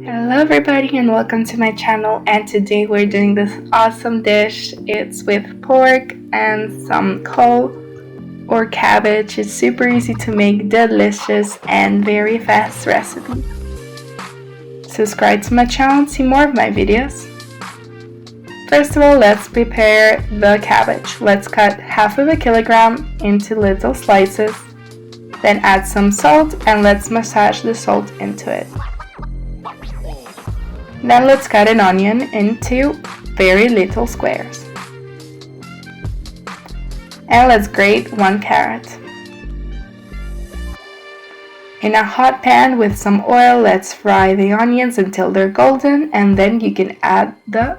Hello everybody and welcome to my channel, and today we're doing this awesome dish. It's with pork and some col or cabbage. It's super easy to make, delicious and very fast recipe. Subscribe to my channel to see more of my videos. First of all, let's prepare the cabbage. Let's cut half of a kilogram into little slices, then add some salt and let's massage the salt into it. Then let's cut an onion into very little squares. And let's grate 1 carrot. In a hot pan with some oil, let's fry the onions until they're golden, and then you can add the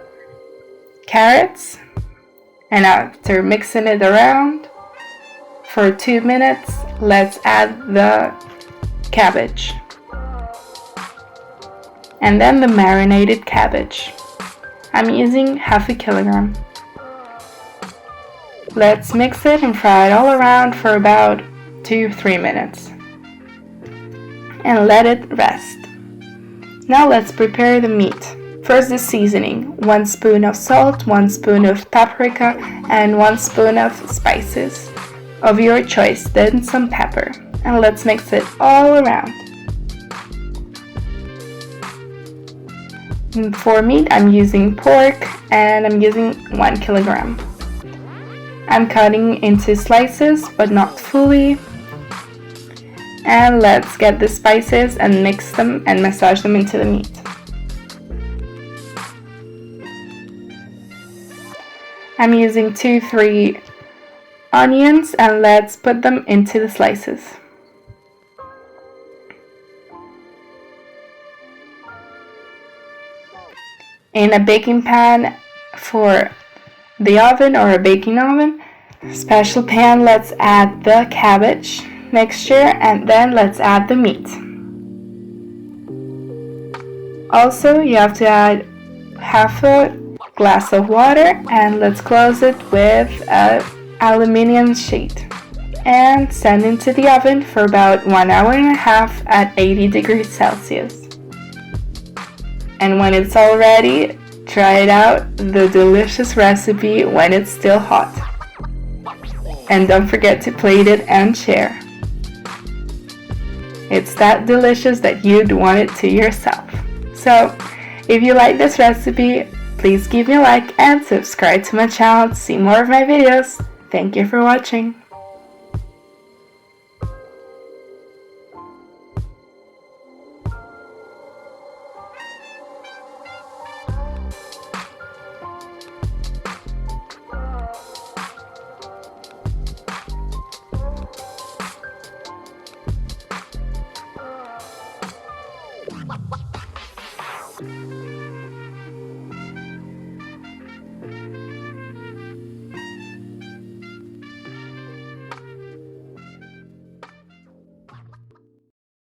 carrots. And after mixing it around for 2 minutes, let's add the cabbage. And then the marinated cabbage. I'm using half a kilogram. Let's mix it and fry it all around for about 2-3 minutes. And let it rest. Now let's prepare the meat. First, the seasoning. 1 spoon of salt, 1 spoon of paprika, and 1 spoon of spices of your choice, then some pepper. And let's mix it all around. For meat, I'm using pork and I'm using 1 kilogram. I'm cutting into slices but not fully. And let's get the spices and mix them and massage them into the meat. I'm using 2-3 onions and let's put them into the slices. In a baking pan for the oven or a baking oven, special pan, let's add the cabbage mixture and then let's add the meat. Also, you have to add half a glass of water and let's close it with an aluminum sheet and send into the oven for about 1.5 hours at 80 degrees Celsius. And when it's all ready, try it out, the delicious recipe when it's still hot. And don't forget to plate it and share. It's that delicious that you'd want it to yourself. So, if you like this recipe, please give me a like and subscribe to my channel to see more of my videos. Thank you for watching.